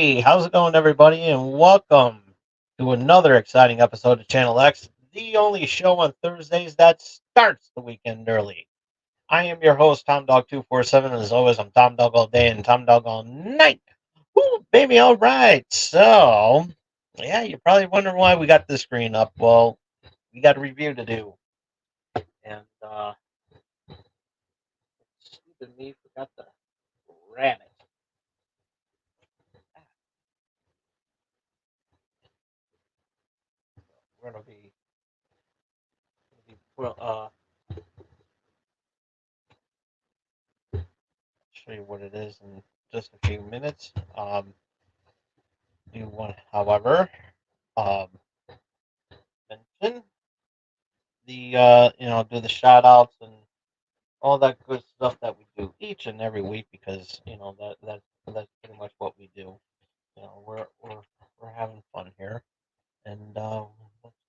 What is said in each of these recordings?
Hey, how's it going, everybody? And welcome to another exciting episode of Channel X, the only show on Thursdays that starts the weekend early. I am your host, Tom Dog 247, and as always, I'm Tom Dog all day and Tom Dog all night. Woo, baby, all right. So, yeah, you're probably wondering why we got this screen up. Well, we got a review to do, and stupid me forgot the rabbit. We're well, show you what it is in just a few minutes. Do want, however, um, mention the do the shout outs and all that good stuff that we do each and every week because that's pretty much what we do. We're having fun here, and that's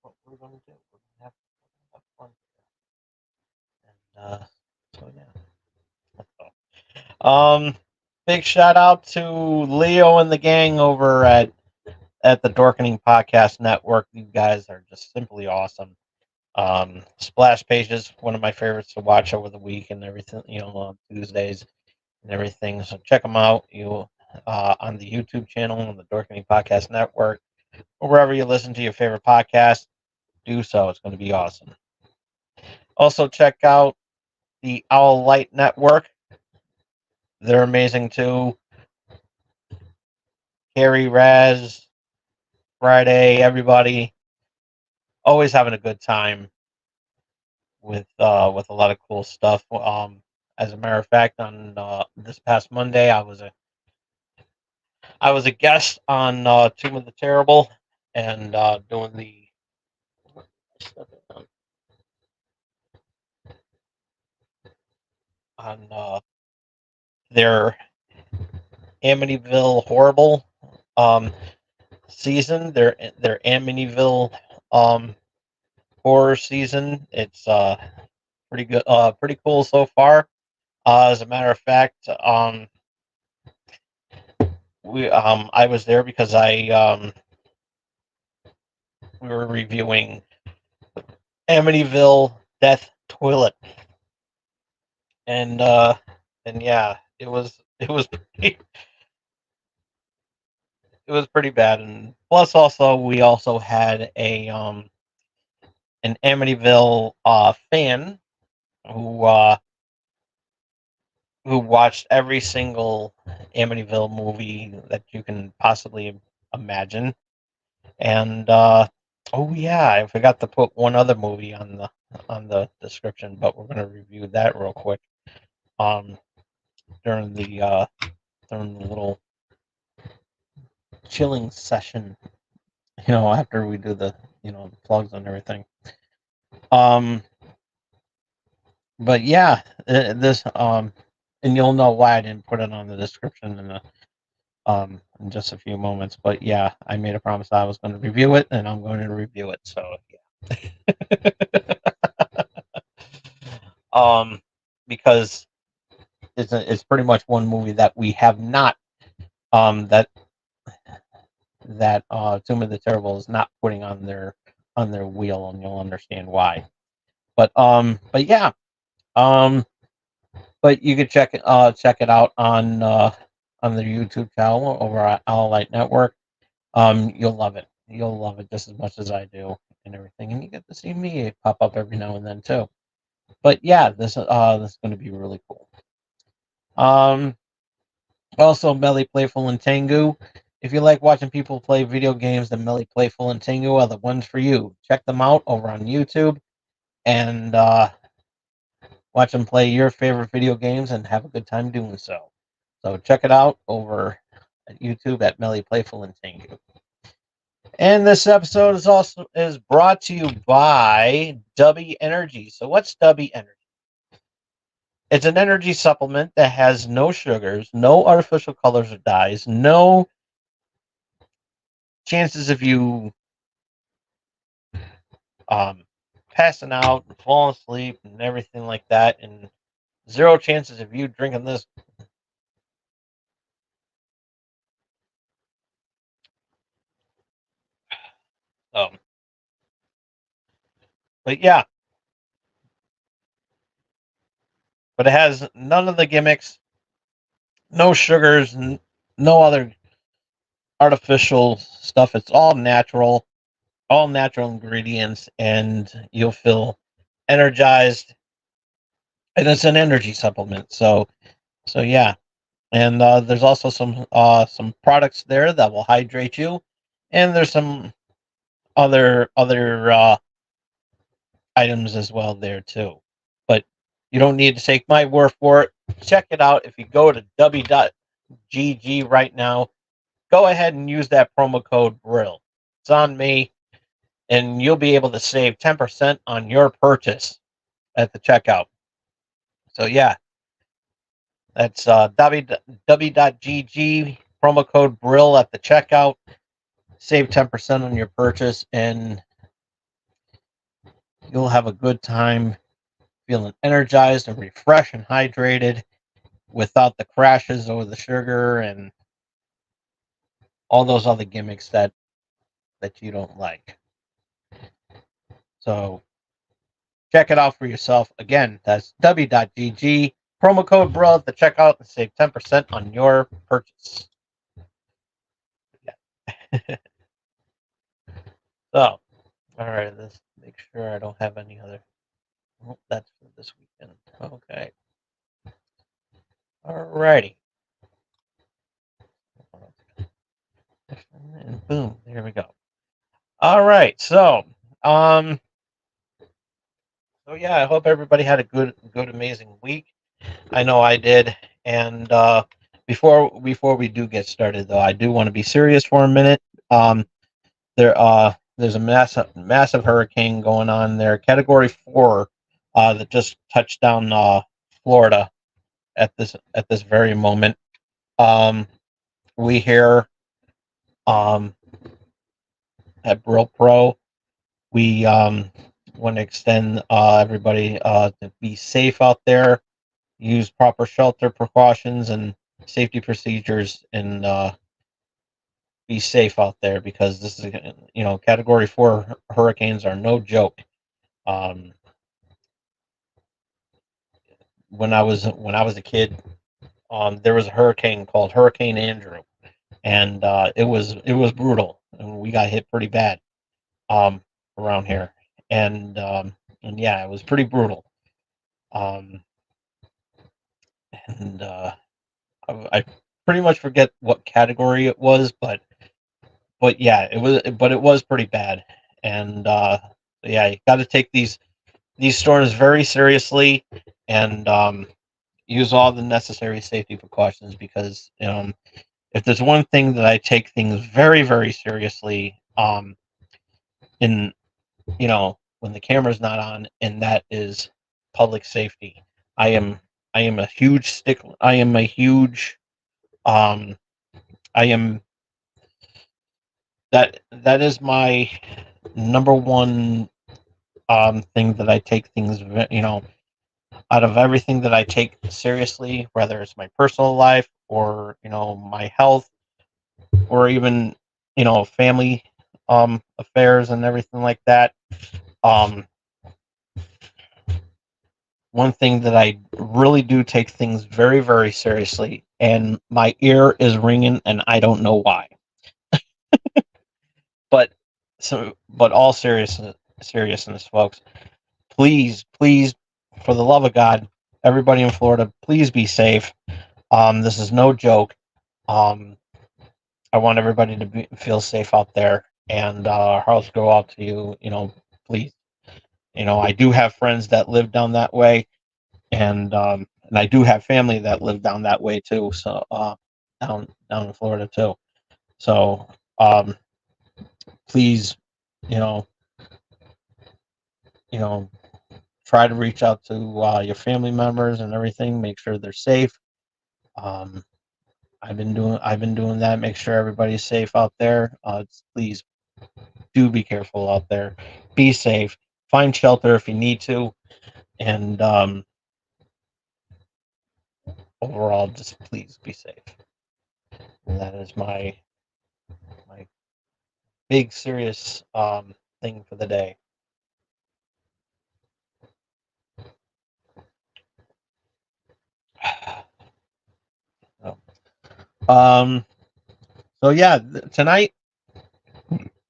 what we're going to do. We're going to have fun here, and so yeah. That's all. Big shout out to Leo and the gang over at the Dorkening Podcast Network. You guys are just simply awesome. Splash Pages, one of my favorites to watch over the week and everything, on Tuesdays and everything. So check them out. You on the YouTube channel on the Dorkening Podcast Network, or wherever you listen to your favorite podcast. Do so. It's going to be awesome. Also check out the Owl Light Network. They're amazing too. Carrie, Raz, Friday, everybody, always having a good time with a lot of cool stuff. As a matter of fact, on this past Monday, I was a guest on Tomb of the Terrible and doing the on their Amityville Horrible um, season, their Amityville horror season. It's pretty good, pretty cool so far. As a matter of fact, I was there because we were reviewing Amityville Death Toilet, and yeah, it was pretty bad, and plus also we also had a an Amityville fan who uh who watched every single Amityville movie that you can possibly imagine. And oh yeah, I forgot to put one other movie on the description, but we're gonna review that real quick. Um, during the little chilling session, after we do the plugs and everything. Um, but yeah, this and you'll know why I didn't put it on the description in just a few moments. But yeah, I made a promise I was going to review it, and I'm going to review it. So yeah, because it's pretty much one movie that we have not that Tomb of the Terrible is not putting on their wheel, and you'll understand why. But yeah, um, but you could check it out on their YouTube channel over at Owl Light Network. You'll love it. You'll love it just as much as I do and everything, and you get to see me pop up every now and then too. But yeah, this is going to be really cool. Um, Also, Melly Playful and Tengu. If you like watching people play video games, then Melly Playful and Tengu are the ones for you. Check them out over on YouTube and watch them play your favorite video games and have a good time doing so. So check it out over at YouTube at Melly Playful and Tengu. And this episode is brought to you by Dubby Energy. So what's Dubby Energy? It's an energy supplement that has no sugars, no artificial colors or dyes, no chances of you um, passing out and falling asleep and everything like that, and zero chances of you drinking this Um, but yeah, but it has none of the gimmicks, no sugars, no other artificial stuff. It's all natural ingredients, and you'll feel energized. And it's an energy supplement, so yeah. And there's also some products there that will hydrate you, and there's some other items as well there too. But you don't need to take my word for it. Check it out. If you go to w.gg right now, go ahead and use that promo code Brill. It's on me, and you'll be able to save 10% on your purchase at the checkout. So yeah, that's w.gg, promo code Brill at the checkout. Save 10% on your purchase, and you'll have a good time feeling energized and refreshed and hydrated without the crashes over the sugar and all those other gimmicks that you don't like. So check it out for yourself. Again, that's w.gg, promo code BRO at the checkout, and save 10% on your purchase. Yeah. So, all right, let's make sure I don't have any other. Oh, that's for this weekend. Okay. All righty. And boom, there we go. All right, um, so yeah, I hope everybody had a good, amazing week. I know I did. And before we do get started, though, I do want to be serious for a minute. Um, there's a massive hurricane going on there, Category 4, that just touched down Florida at this very moment. We here um, at Brill Pro, we want to extend everybody to be safe out there, use proper shelter precautions and safety procedures, and be safe out there, because this is, Category 4 hurricanes are no joke. Um, when I was a kid, there was a hurricane called Hurricane Andrew, and it was brutal, and we got hit pretty bad um, around here, and yeah, it was pretty brutal. Um, and I pretty much forget what category it was, but yeah, it was pretty bad, and yeah, you got to take these storms very seriously, and use all the necessary safety precautions, because if there's one thing that I take things very, very seriously, in when the camera's not on, and that is public safety. I am I am a huge stickler. Um I am that is my number one thing that I take things, out of everything that I take seriously, whether it's my personal life, or my health, or even family affairs and everything like that. Um, One thing that I really do take things very, very seriously, and my ear is ringing, and I don't know why. But all seriousness, folks, please, please, for the love of God, everybody in Florida, please be safe. This is no joke. Um, I want everybody to feel safe out there, and our hearts go out to you. Please. I do have friends that live down that way, and I do have family that live down that way too. So down in Florida too. So please, you know, you know, try to reach out to your family members and everything. Make sure they're safe. Um, I've been doing that. Make sure everybody's safe out there. Please do be careful out there. Be safe. Find shelter if you need to, and overall, just please be safe. And that is my big serious thing for the day. Um, so yeah, tonight.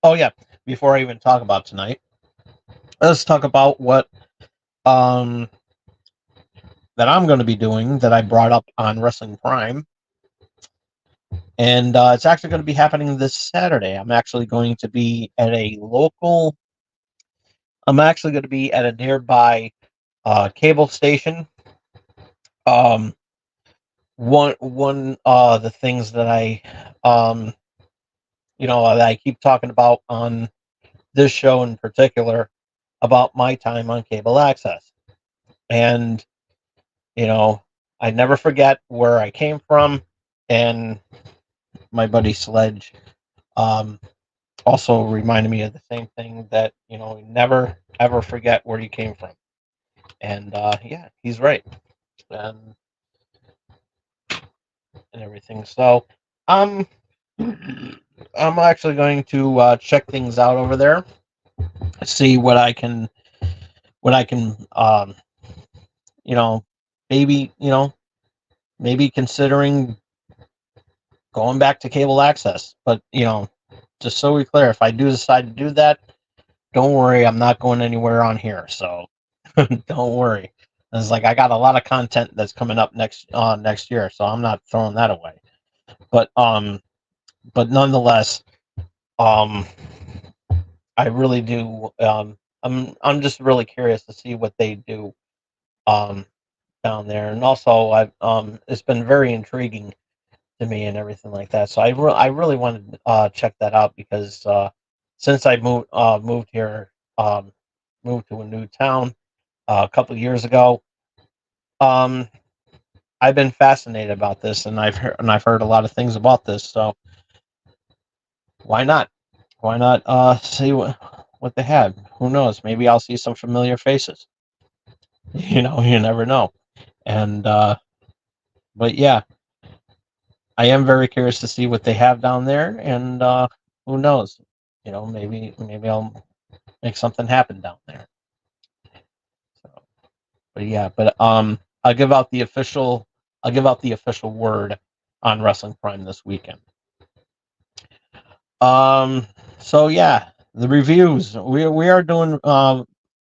Oh yeah, before I even talk about tonight, let's talk about what um that I'm going to be doing that I brought up on Wrestling Prime, and it's actually going to be happening this Saturday. I'm actually going to be at a local. I'm actually going to be at a nearby cable station. Um, one the things that um that I keep talking about on this show in particular about my time on cable access. And, you know, I never forget where I came from. And my buddy Sledge um, also reminded me of the same thing that, never ever forget where you came from. And yeah, he's right. And, and everything. So I'm actually going to check things out over there, see what I can you know, maybe, maybe considering going back to cable access. But, just so we're clear, if I do decide to do that, don't worry, I'm not going anywhere on here. So don't worry. It's like I got a lot of content that's coming up next year, so I'm not throwing that away. But nonetheless, um I really do I'm just really curious to see what they do um down there. And also I it's been very intriguing to me and everything like that. So I really wanted to check that out because since I moved here, moved to a new town a couple of years ago, um, I've been fascinated about this, and I've heard a lot of things about this. So why not? Why not see what they had? Who knows? Maybe I'll see some familiar faces. You never know. And but yeah, I am very curious to see what they have down there, and who knows? Maybe I'll make something happen down there. So, but yeah, but I'll give out the official word on Wrestling Prime this weekend. Um, so yeah, the reviews we are doing.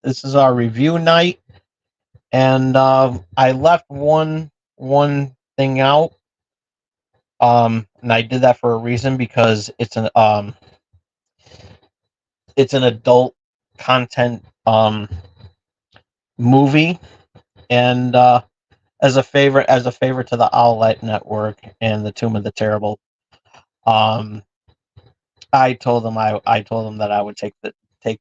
This is our review night, and I left one thing out. And I did that for a reason because it's an adult content movie, and as a favor to the Owlette Network and the Tomb of the Terrible, um, I told them that I would take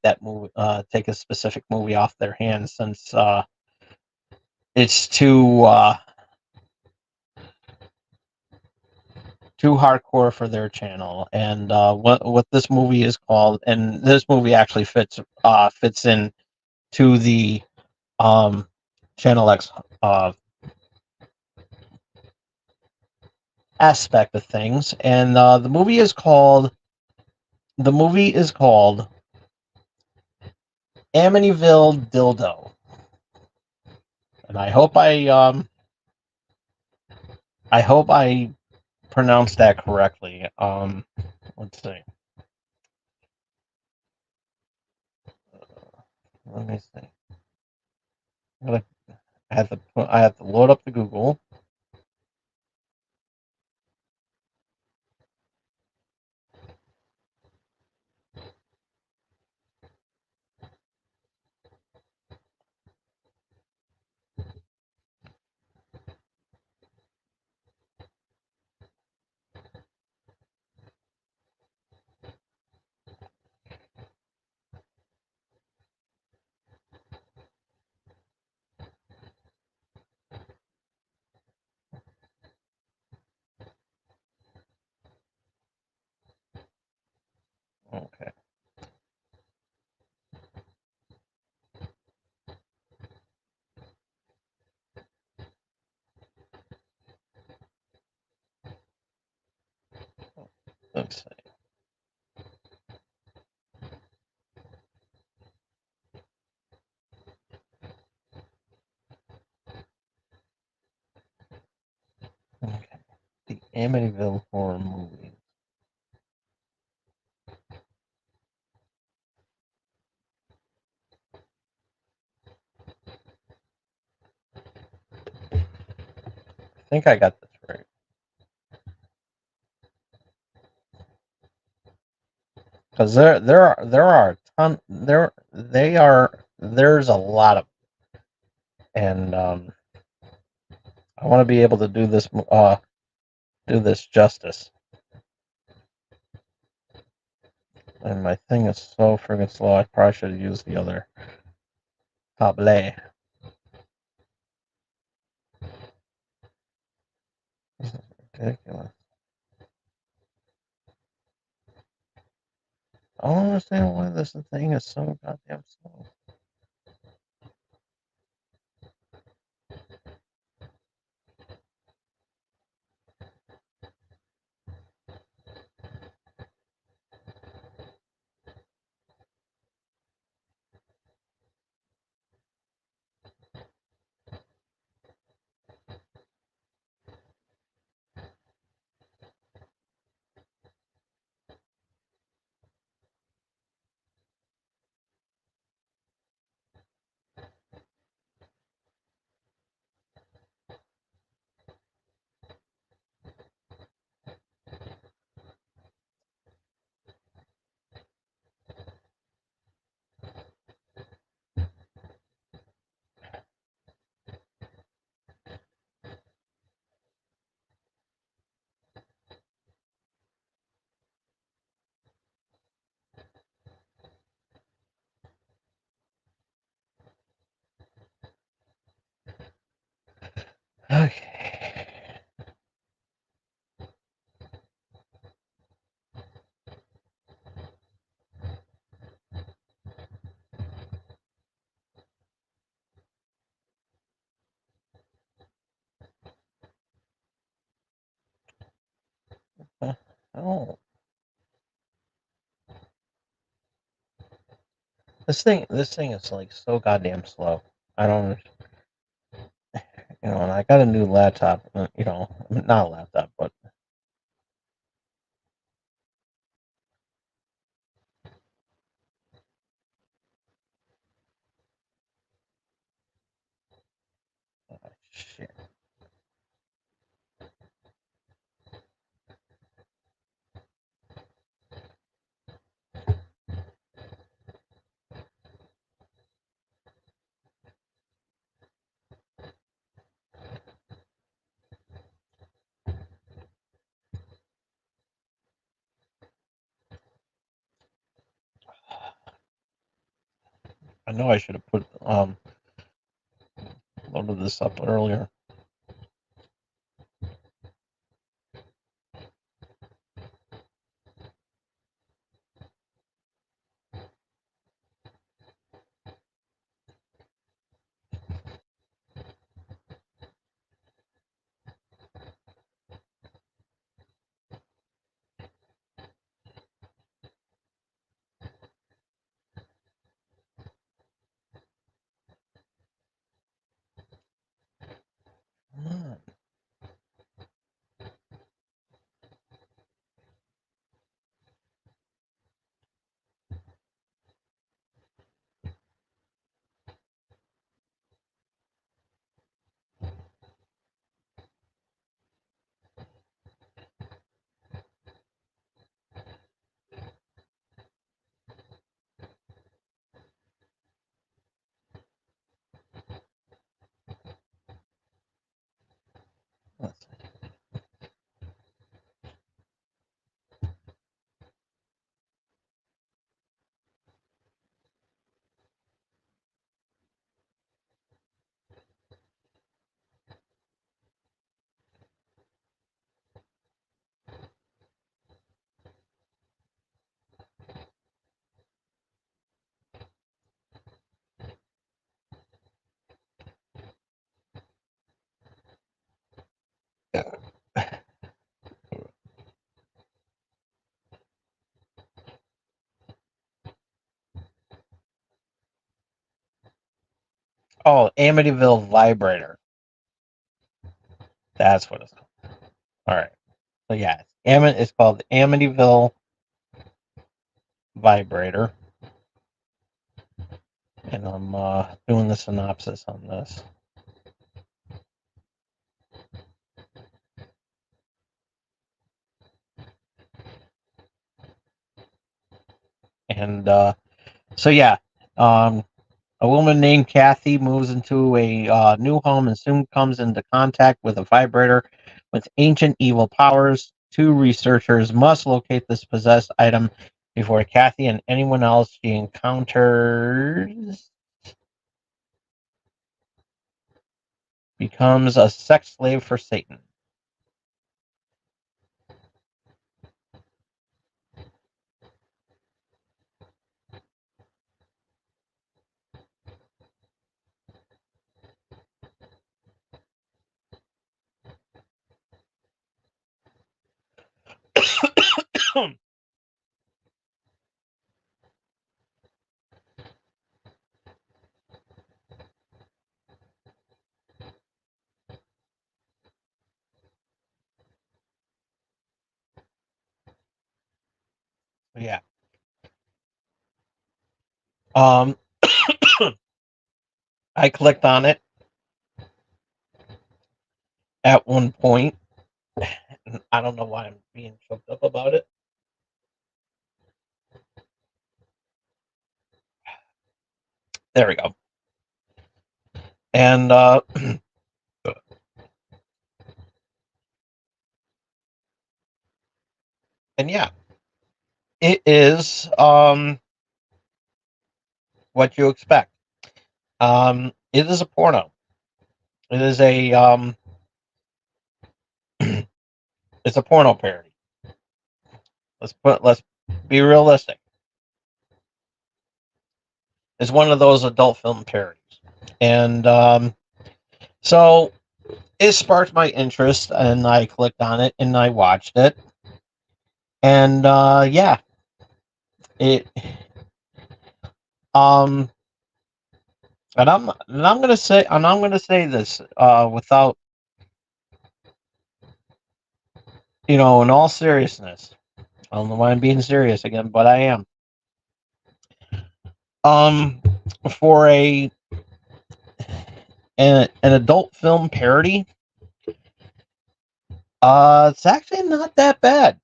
that movie take a specific movie off their hands since it's too hardcore for their channel. And what this movie is called, and this movie actually fits in to the um, Channel X aspect of things. And the movie is called Amityville Dildo, and I hope I pronounced that correctly. Let's see. Let me see. I have to load up the Google. Amityville horror movie. I think I got this right. Because there are a ton there's a lot of, and I want to be able to do this justice. And my thing is so friggin' slow. I probably should have used the other table. This is ridiculous. I don't understand why this thing is so goddamn slow. Okay. Oh, this thing is like so goddamn slow. I don't, and I got a new laptop. Not a laptop, but shit. I know I should have loaded this up earlier. Come on. Let's see. Oh, Amityville Vibrator. That's what it's called. All right. So yeah, it's called Amityville Vibrator, and I'm doing the synopsis on this. And so yeah, a woman named Kathy moves into a new home and soon comes into contact with a vibrator with ancient evil powers. Two researchers must locate this possessed item before Kathy and anyone else she encounters becomes a sex slave for Satan. Yeah. Um, I clicked on it at one point. I don't know why I'm being choked up about it. There we go. And and yeah, it is what you expect. It is a porno. It is a it's a porno parody. Let's be realistic. It's one of those adult film parodies, and so it sparked my interest, and I clicked on it and I watched it, and yeah, it um, I'm gonna say this without in all seriousness. I don't know why I'm being serious again, but I am. Um, for an adult film parody, it's actually not that bad.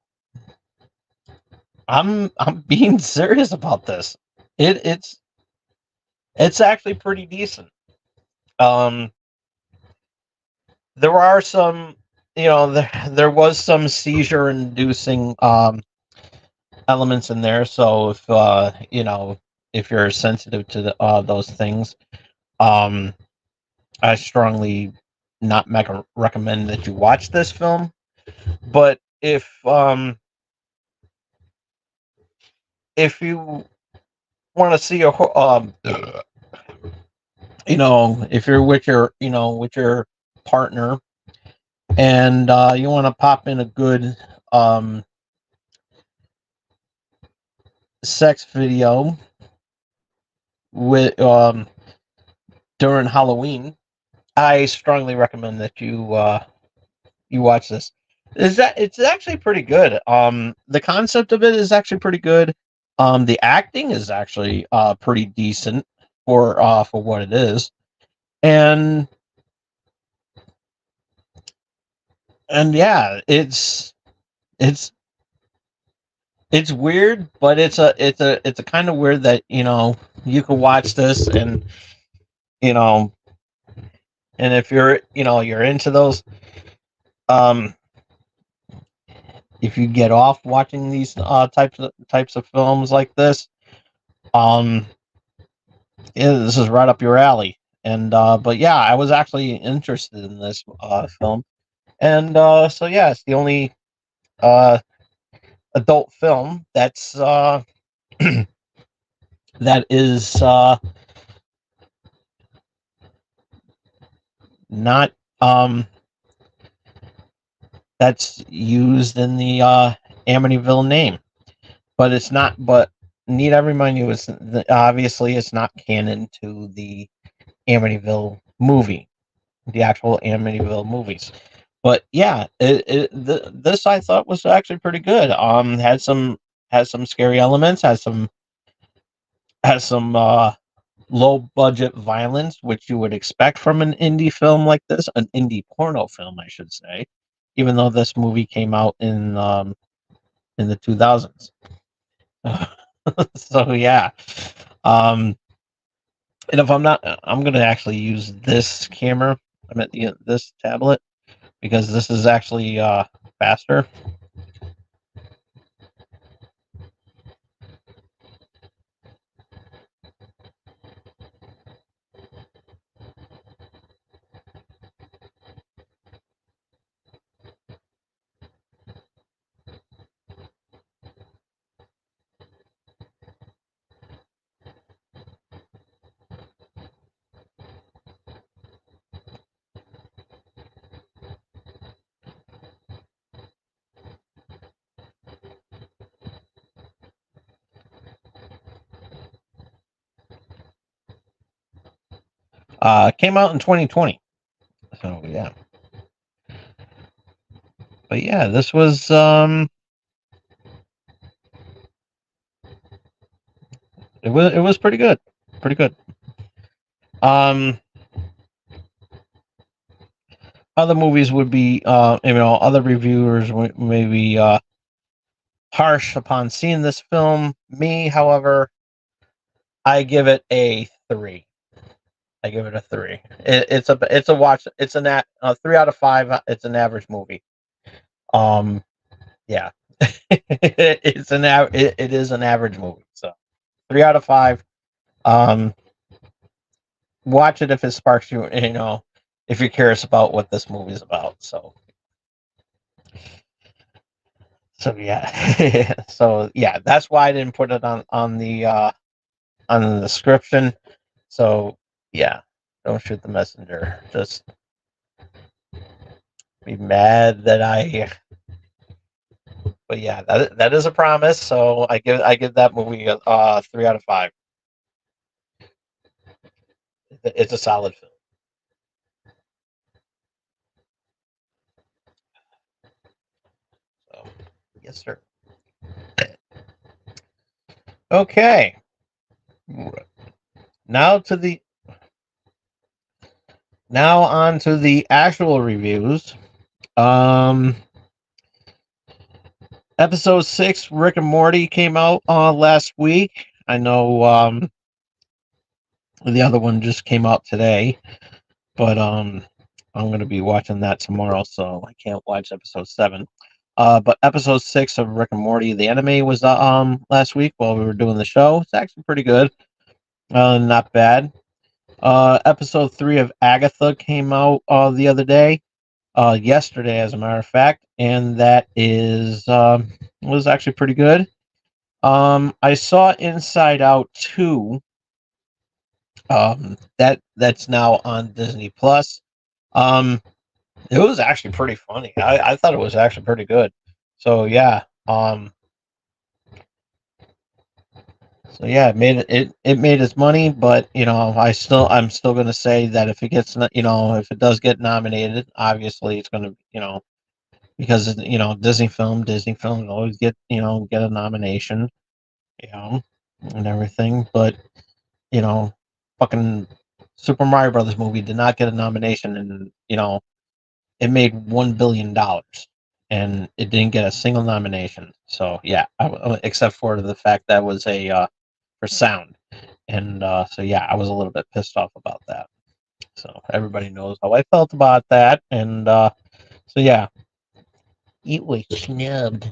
I'm being serious about this. It's actually pretty decent. Um, there are some, there was some seizure inducing elements in there. So if if you're sensitive to those things, um, I strongly not recommend that you watch this film. But if you want to see if you're with your partner and you want to pop in a good sex video with during Halloween, I strongly recommend that you watch this. It's actually pretty good. The concept of it is actually pretty good. The acting is actually pretty decent for what it is, and yeah, it's it's weird, but it's a kind of weird that you can watch this and you know and if you're into those um if you get off watching these types of films like this, um yeah, this is right up your alley. And but yeah, I was actually interested in this film, and so yeah, it's the only uh adult film that is not that's used in the Amityville name, but it's not. But need I remind you, obviously it's not canon to the Amityville movie, the actual Amityville movies. But yeah, this I thought was actually pretty good. Had some scary elements, has some low budget violence, which you would expect from an indie film like this, an indie porno film, I should say. Even though this movie came out in the 2000s. So yeah. Um, and if I'm not, I'm gonna actually use this camera. I meant this tablet because this is actually faster. Came out in 2020. So yeah, but yeah, this was it was pretty good, pretty good. Um, Other movies would be other reviewers may be harsh upon seeing this film. Me, however, I give it a 3. I give it a 3. It's a watch. It's a 3 out of 5. It's an average movie. Um, yeah, it is an average movie. So 3 out of 5. Um, watch it if it sparks you. If you're curious about what this movie is about. So yeah, so yeah, that's why I didn't put it on the description. So yeah, don't shoot the messenger. Just be mad that I. But yeah, that is a promise. So I give that movie a 3 out of 5. It's a solid film. So yes, sir. Okay, now to the now on to the actual reviews. Um, Episode 6, Rick and Morty, came out last week. I know the other one just came out today, but I'm going to be watching that tomorrow, so I can't watch episode 7. But episode 6 of Rick and Morty, the anime, was last week while we were doing the show. It's actually pretty good. Not bad. Episode 3 of Agatha came out the other day. Yesterday, as a matter of fact, and that was actually pretty good. I saw Inside Out 2. That's now on Disney Plus. It was actually pretty funny. I thought it was actually pretty good. So yeah. So yeah, it made its money, but I'm still gonna say that if it gets if it does get nominated, obviously it's gonna because Disney film always get a nomination, you know, and everything. But fucking Super Mario Brothers movie did not get a nomination, and it made $1 billion, and it didn't get a single nomination. So yeah, except for the fact that was a for sound, and so yeah, I was a little bit pissed off about that. So everybody knows how I felt about that, and so yeah, it was snubbed.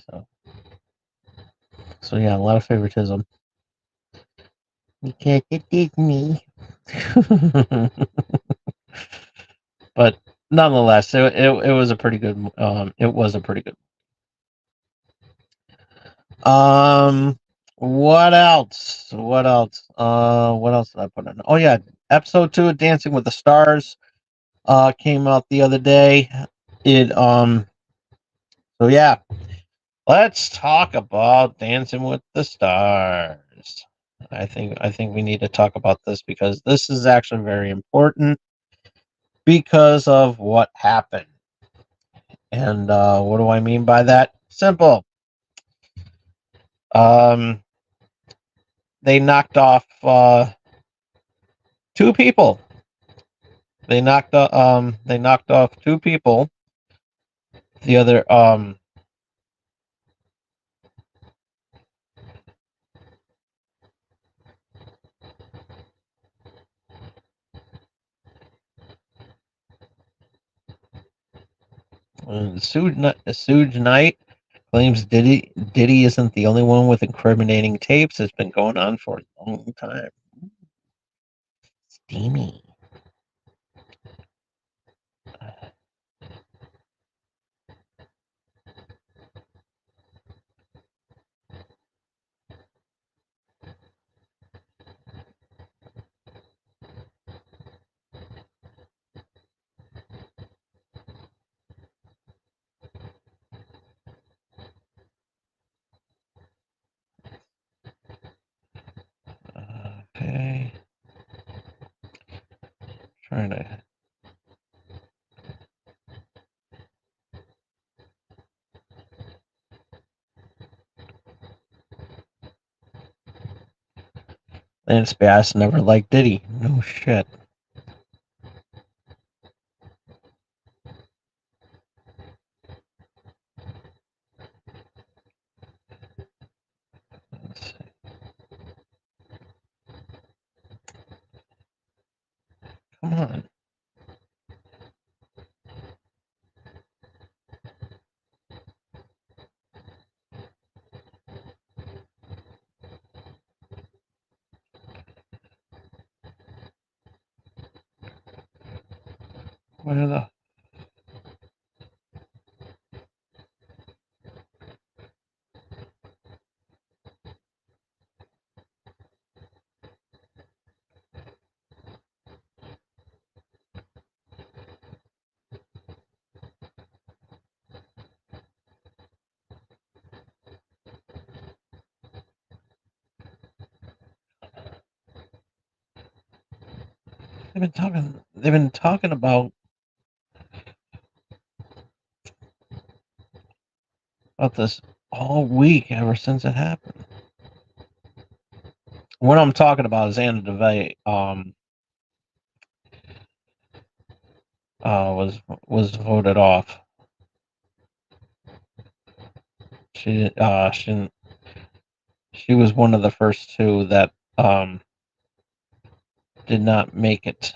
So so yeah, a lot of favoritism. Because it is me. But nonetheless, it was a pretty good. It was a pretty good. What else? What else? What else did I put in? Oh yeah, episode 2 of Dancing with the Stars came out the other day. It So yeah, let's talk about Dancing with the Stars. I think we need to talk about this because this is actually very important. because of what happened. And what do I mean by that? Simple. They knocked off two people. They knocked off two people. The other Suge Knight claims Diddy isn't the only one with incriminating tapes. It's been going on for a long time. Steamy. Okay. Trying to. Lance Bass never liked Diddy. No shit. Come on. What are the? They've been talking about this all week ever since it happened. What I'm talking about is Anna Devey was voted off. She was one of the first two that did not make it.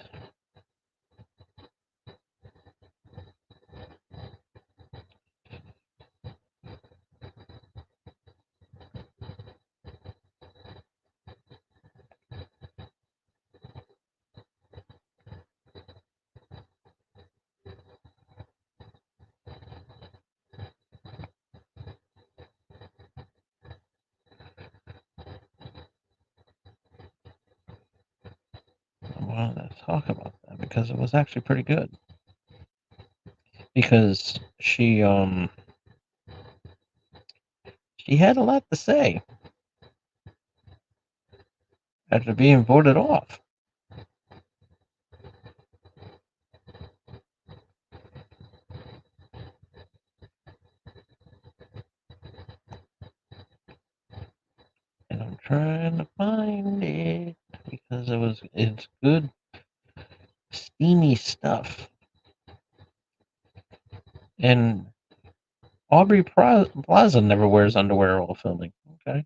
I wanted to talk about that because it was actually pretty good. Because she had a lot to say after being voted off. And I'm trying to find it because it's good, steamy stuff. And Aubrey Plaza never wears underwear while filming. Okay.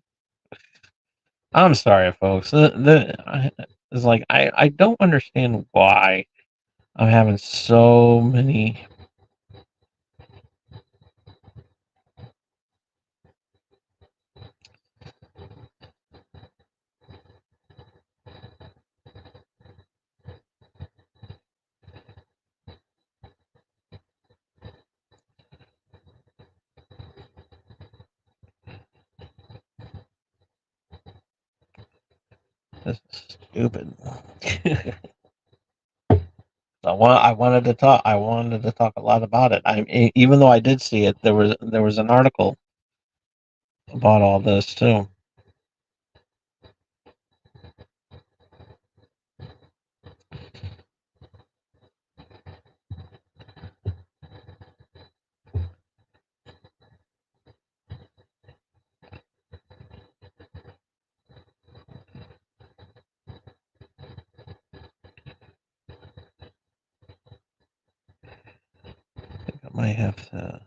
I'm sorry, folks. It's like I don't understand why I'm having so many. This is stupid. I wanted to talk. I wanted to talk a lot about it. Even though I did see it, there was an article about all this too. might have to.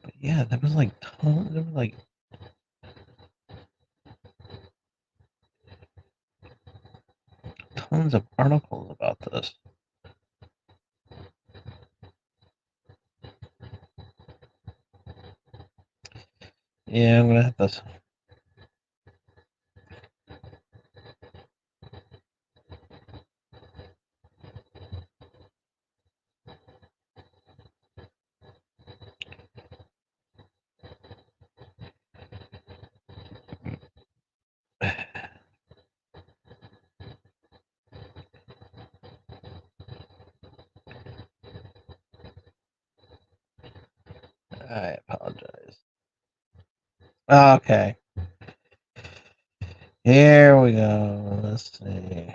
But yeah, there was like tons. There were like tons of articles about this. Yeah, I'm gonna have to. I apologize. Okay. Here we go. Let's see.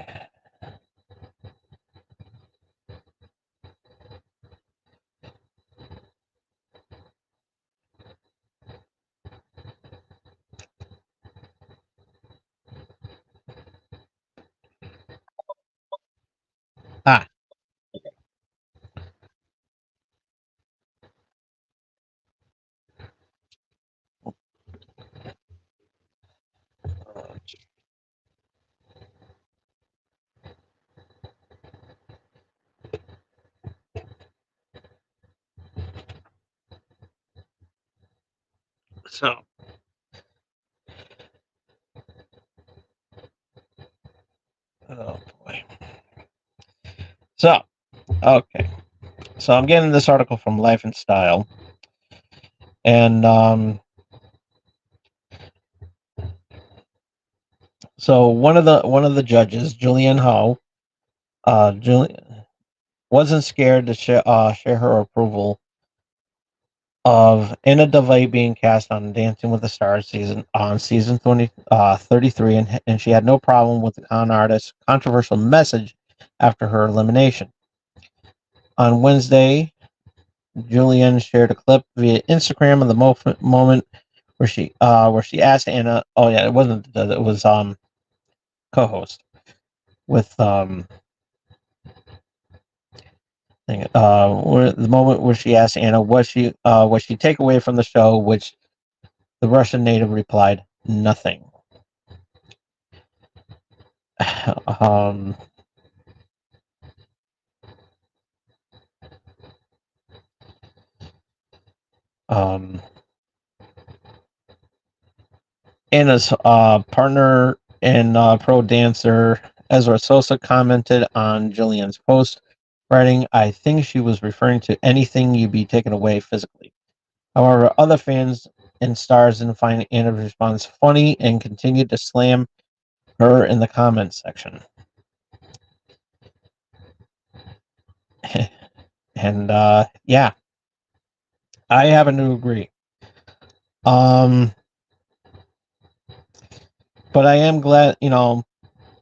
Ah. So. Oh boy. So. Okay. So I'm getting this article from Life and Style, and so one of the judges, Julianne Howe, Julian wasn't scared to share her approval of Anna Delvey being cast on Dancing with the Stars season 33, and she had no problem with the con artist's controversial message after her elimination. On Wednesday, Julianne shared a clip via Instagram of the moment where she asked Anna. Oh yeah, it wasn't. It was co-host with where the moment where she asked Anna what she take away from the show, which the Russian native replied, "Nothing." um, um, Anna's partner and pro dancer Ezra Sosa commented on Julian's post, writing, "I think she was referring to anything you'd be taken away physically." However, other fans and stars didn't find Anna's response funny and continued to slam her in the comments section. And yeah, I happen to agree. But I am glad,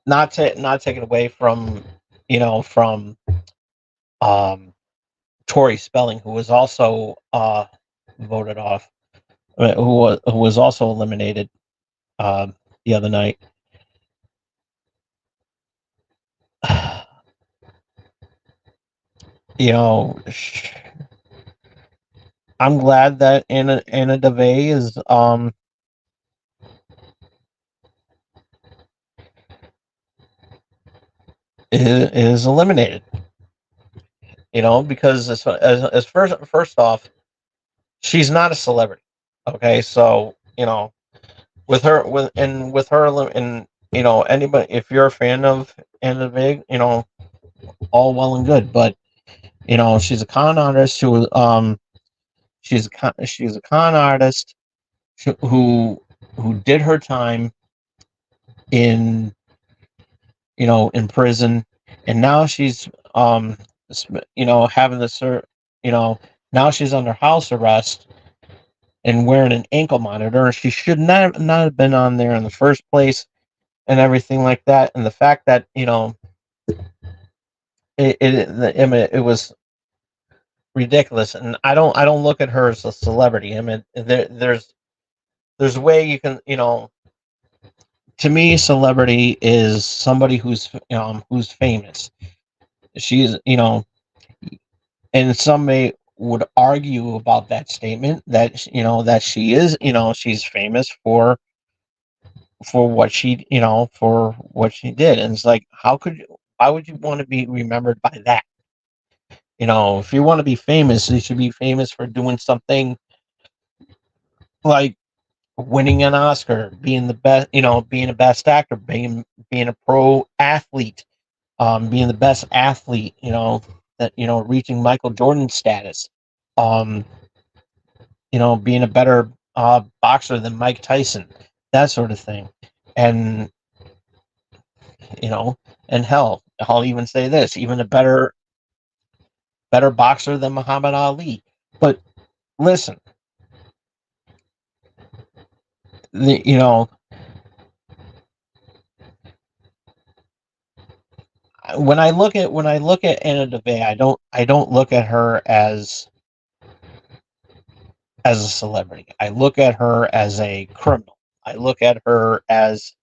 not taken away from, from Tori Spelling, who was also voted off, who was also eliminated the other night. I'm glad that Anna Delvey is eliminated. Because as first off, she's not a celebrity. Okay, so with her and anybody, if you're a fan of Anna Delvey, all well and good, but she's a con artist she's a con artist who did her time in in prison, and now she's having this now she's under house arrest and wearing an ankle monitor, and she should not have been on there in the first place and everything like that. And the fact that it was ridiculous, and I don't look at her as a celebrity. I mean, there's a way you can to me, celebrity is somebody who's famous. She's, and some may would argue about that statement that that she is, she's famous for what she, for what she did, and it's like, why would you want to be remembered by that? If you want to be famous, you should be famous for doing something like winning an Oscar, being the best, being a best actor, being a pro athlete, being the best athlete, that reaching Michael Jordan status, um, being a better boxer than Mike Tyson, that sort of thing, and you know, and hell, I'll even say this, even a better boxer than Muhammad Ali. But listen, the, you know, when I look at Anna Devey, I don't look at her as a celebrity. I look at her as a criminal. I look at her as,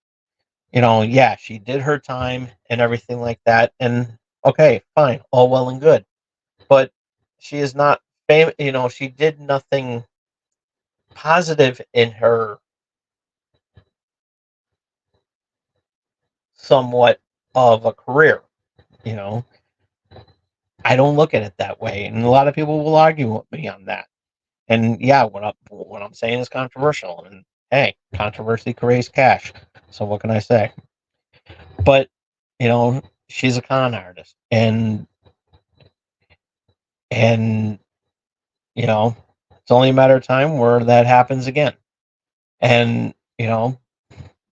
yeah, she did her time and everything like that. And okay, fine, all well and good. But she is not famous. She did nothing positive in her somewhat of a career. You know, I don't look at it that way, and a lot of people will argue with me on that. And yeah, what I'm saying is controversial. And hey, controversy creates cash. So what can I say? But she's a con artist, and it's only a matter of time where that happens again. And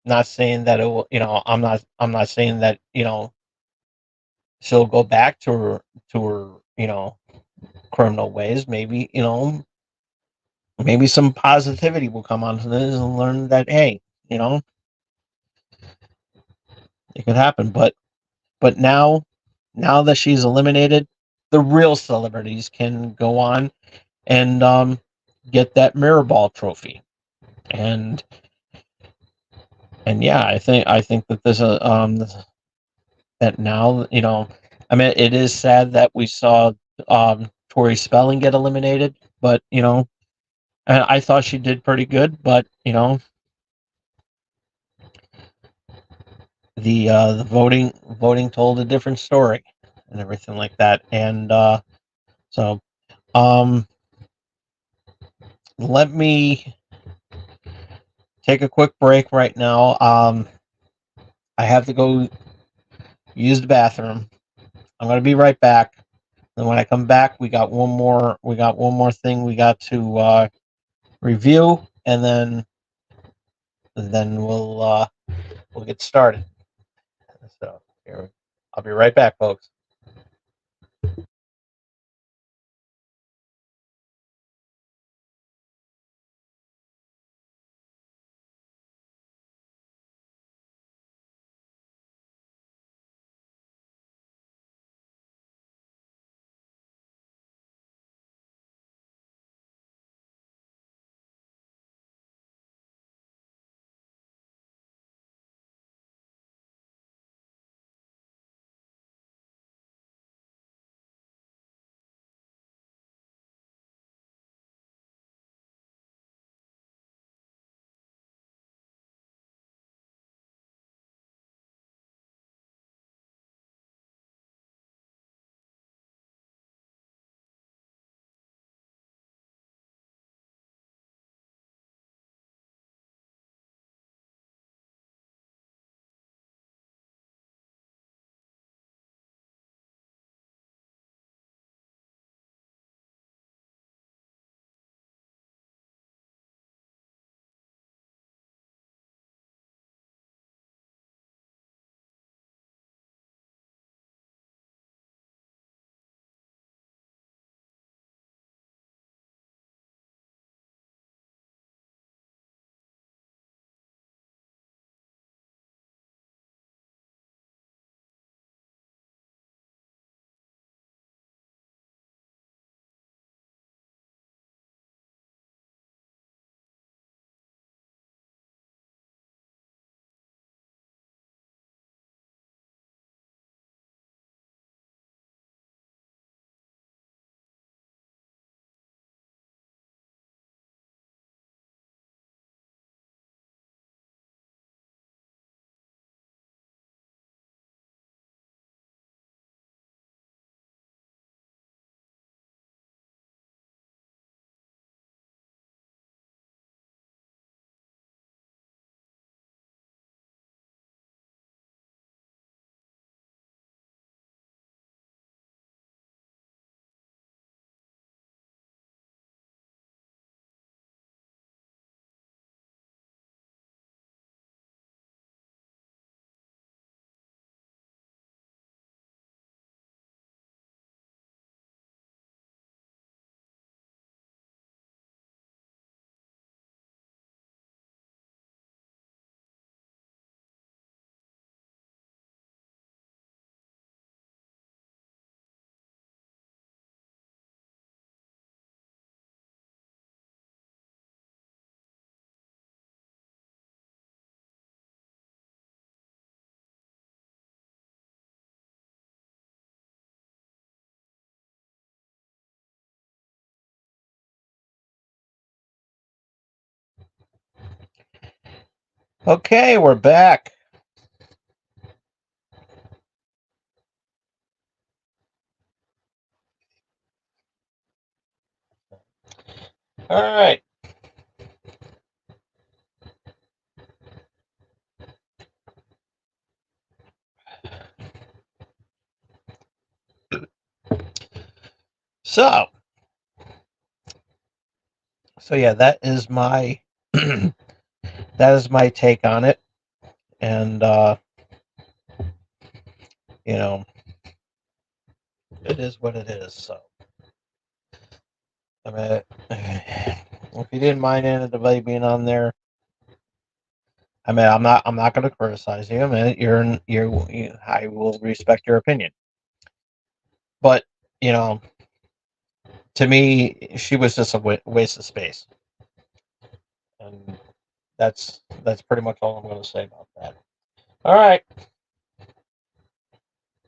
not saying that it will. I'm not saying that she'll go back to her criminal ways. Maybe some positivity will come onto this and learn that, hey, you know it could happen. But now that she's eliminated, the real celebrities can go on and get that mirror ball trophy. And yeah, I think that this that now, I mean, it is sad that we saw Tori Spelling get eliminated, but I thought she did pretty good. But the voting told a different story and everything like that. And so um, let me take a quick break right now. I have to go use the bathroom. I'm gonna be right back. And when I come back, we got one more thing we got to review, and then we'll get started. So here, I'll be right back, folks. Okay, we're back. All right. So yeah, that is my that is my take on it, and you know, it is what it is. So I mean, if you didn't mind anybody being on there, I mean, I'm not going to criticize you. I mean, I will respect your opinion, but you know, to me, she was just a waste of space, and that's pretty much all I'm going to say about that. All right,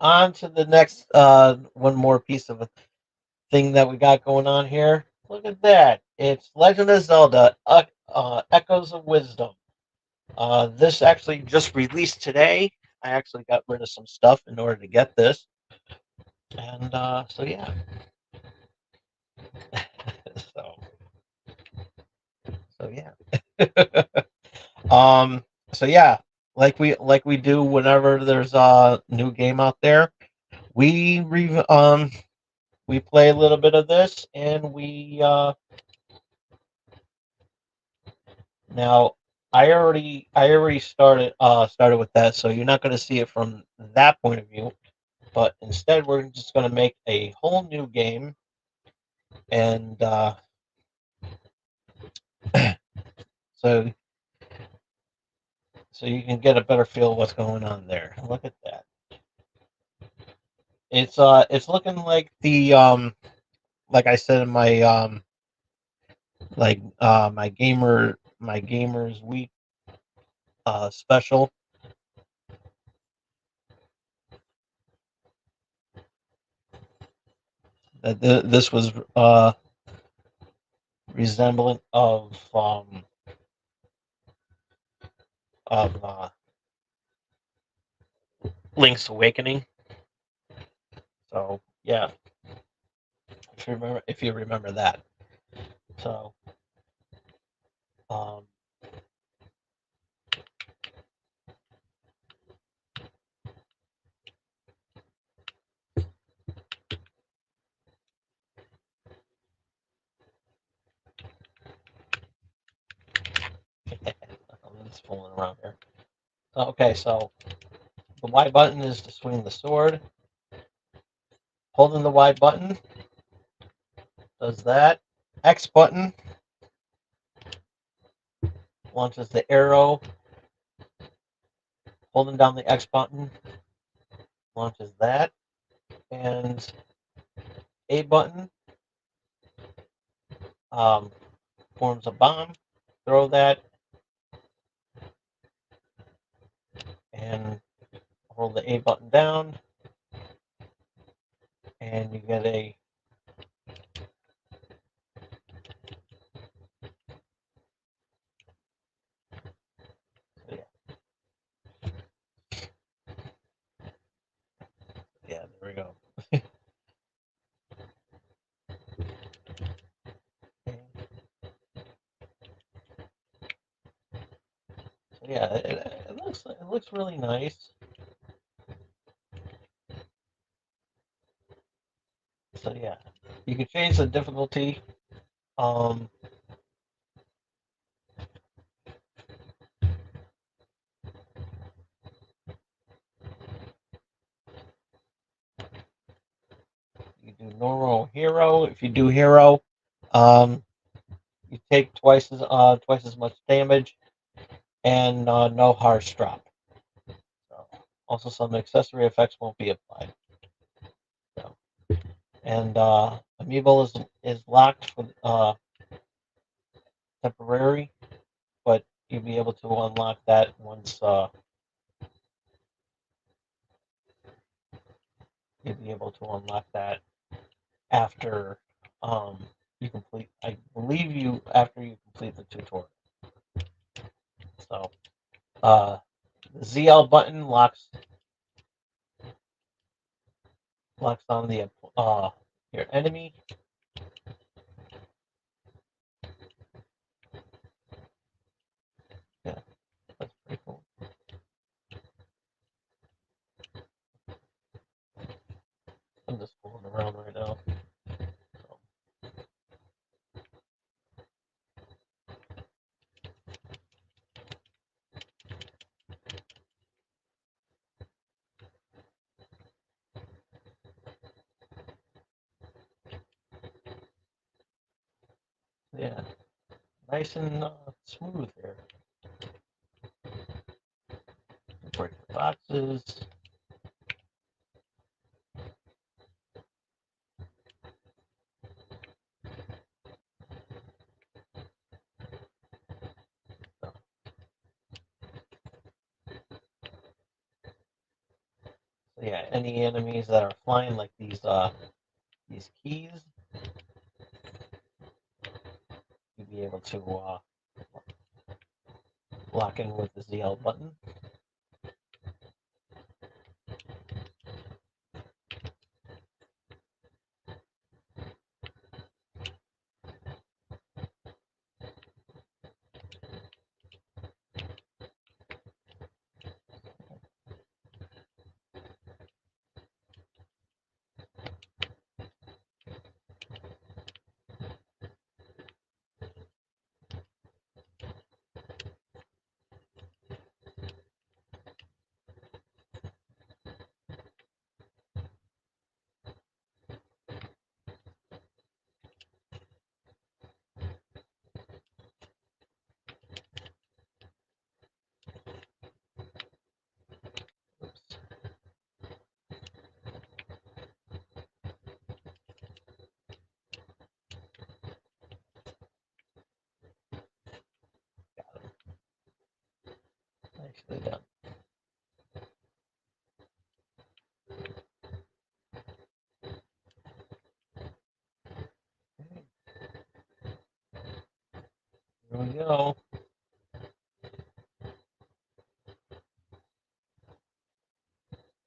on to the next one more piece of a thing that we got going on here. Look at that! It's Legend of Zelda: Echoes of Wisdom. This actually just released today. I actually got rid of some stuff in order to get this, and so yeah. so so yeah. um. So yeah, like we do whenever there's a new game out there, we we play a little bit of this, and we now I already started with that, so you're not going to see it from that point of view. But instead, we're just going to make a whole new game, and so you can get a better feel of what's going on there. Look at that. It's looking like the like I said in my my gamers week special. This was resemblant of Link's Awakening. So yeah, if you remember that. So um, I'm just fooling around here. Okay, so the Y button is to swing the sword. Holding the Y button does that. X button launches the arrow. Holding down the X button launches that. And A button um, forms a bomb. Throw that and hold the A button down, and you get a yeah, yeah, there we go. So yeah, it looks really nice. So yeah, you can change the difficulty. Um, you do normal hero. If you do hero, um, you take twice as much damage and no harsh drop. So, also, some accessory effects won't be applied. So, and Amiibo is locked for temporary, but you'll be able to unlock that once you'll be able to unlock that after you complete. I believe you after you complete the tutorial. So The ZL button locks on the your enemy. Yeah, that's pretty cool. I'm just fooling around right now. So. Yeah, nice and smooth here. Break the boxes. So yeah, any enemies that are flying like these keys, you'll be able to lock in with the ZL button. Oops. Got him. Nicely done. Here we go.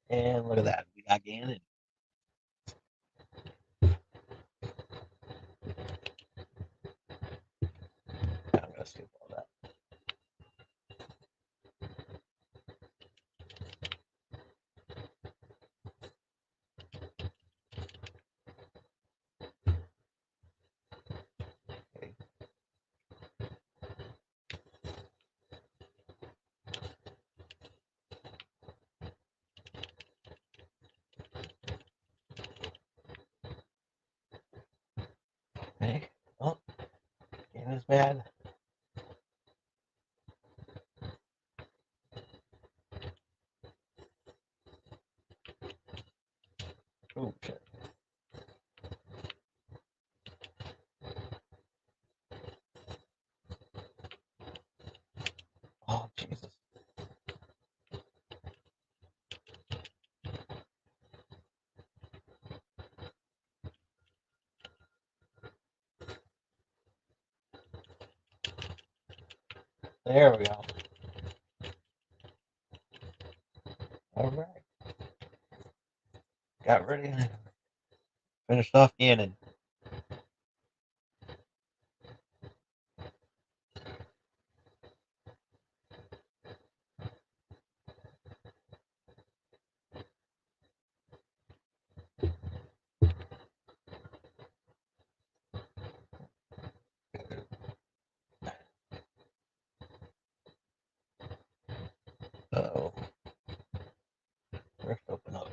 And look at that. We got Ganon. I'm going to skip all that. Okay. Okay. Oh, Ganon's mad. Oh, shit. Oh, Jesus. There we go. All right. Got ready. Finished off Ganon. Uh-oh. Rift open up.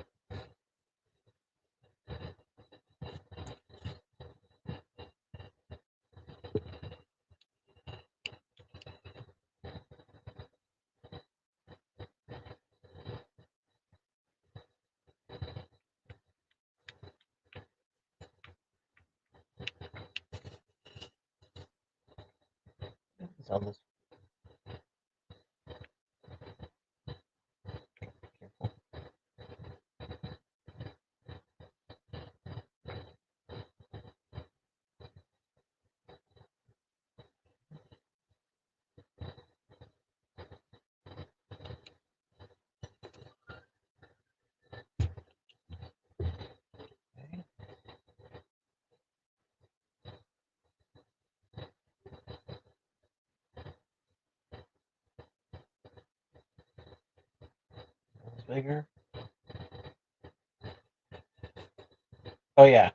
It's on this. Careful. bigger. Oh yeah.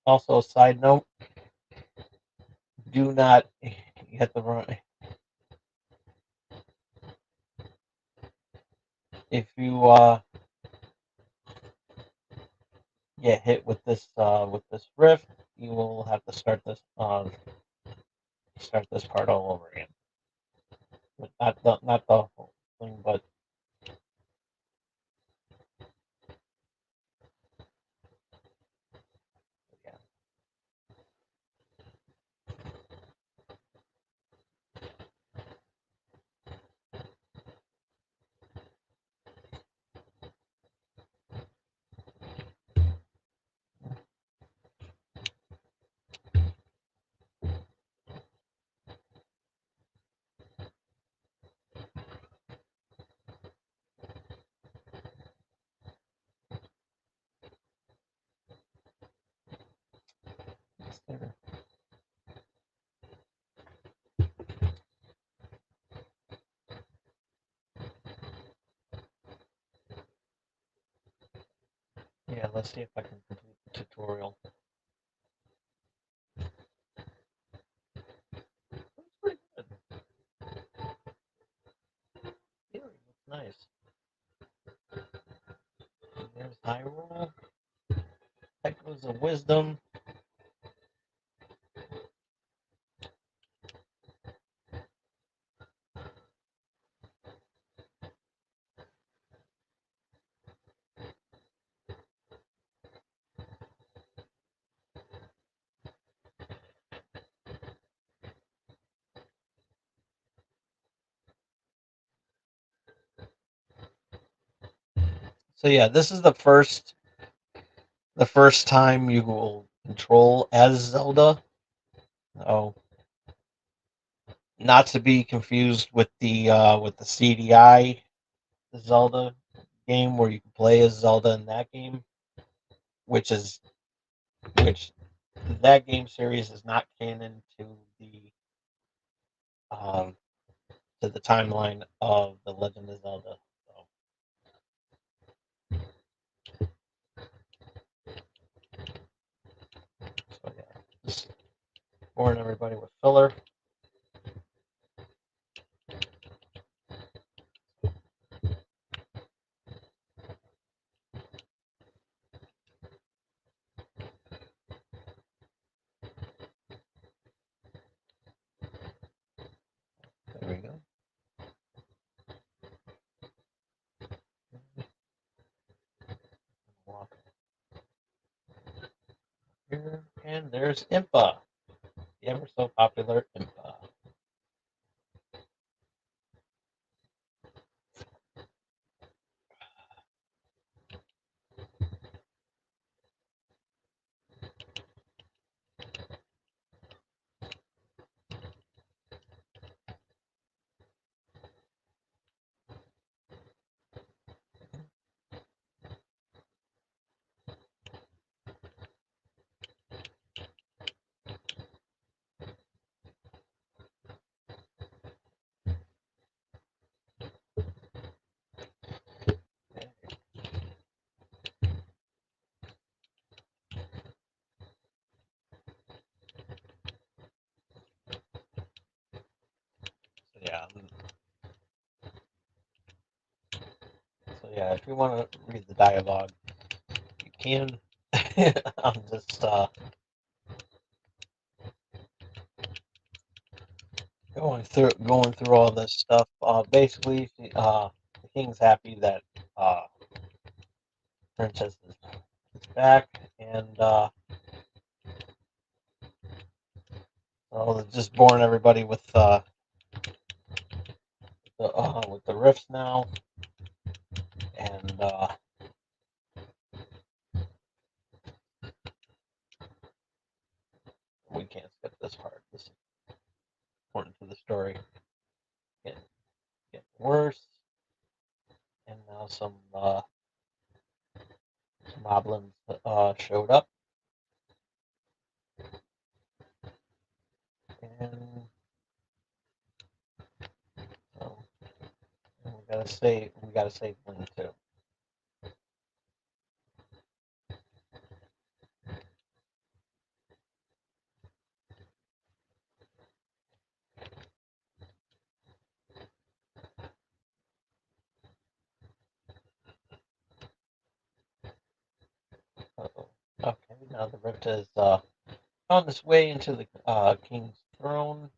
Also, side note: do not get the wrong. If you get hit with this rift, you will have to start this part all over again. But not the whole thing, but yeah. Yeah, let's see if I can complete the tutorial. That's pretty good. Yeah, looks nice. And there's Hyrule. Echoes of Wisdom. So yeah, this is the first time you will control as Zelda. Oh, not to be confused with the CDI Zelda game where you can play as Zelda in that game, which is which that game series is not canon um, to the timeline of the Legend of Zelda. So yeah, just warn everybody with filler. There we go. Walk here, and there's Impa, the ever so popular Impa. So yeah, if you want to read the dialogue, you can. I'm just going through all this stuff. Basically, the king's happy that uh, princess is back, and so just boring everybody with the rifts now, and we can't skip this part. This is important to the story. Getting worse, and now some moblins showed up, and so we gotta save Link. thing too. Uh-oh. Okay, now the rift is on its way into the king's throne,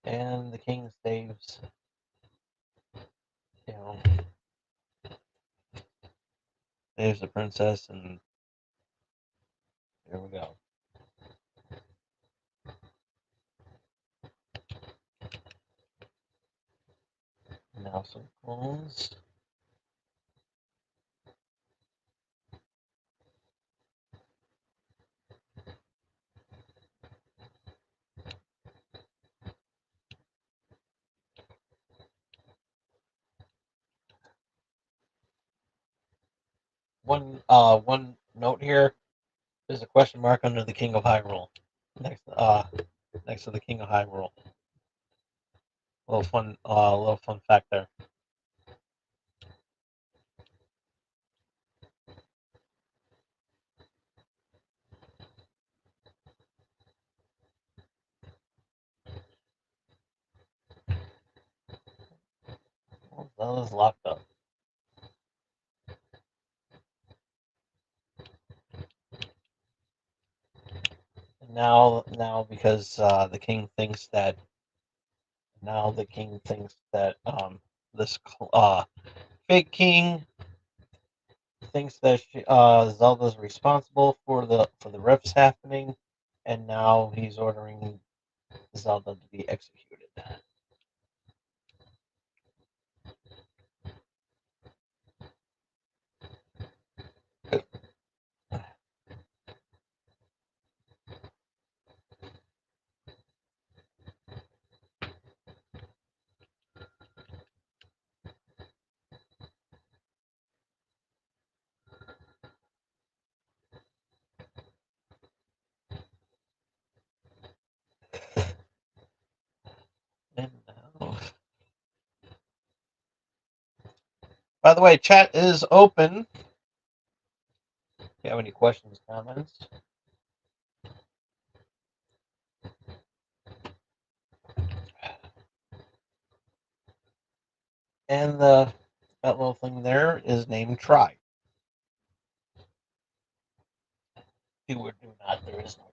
and the king saves, you know, saves the princess, and here we go. Now some clones. One note here. There's a question mark under the King of Hyrule. Next to the King of Hyrule. Little fun fact there. Well, Zelda's locked up. And now because the king thinks that this fake king thinks that Zelda's responsible for the rifts happening, and now he's ordering Zelda to be executed. And now, by the way, chat is open. If you have any questions, comments. And that little thing there is named Try. Do or do not, there is no try.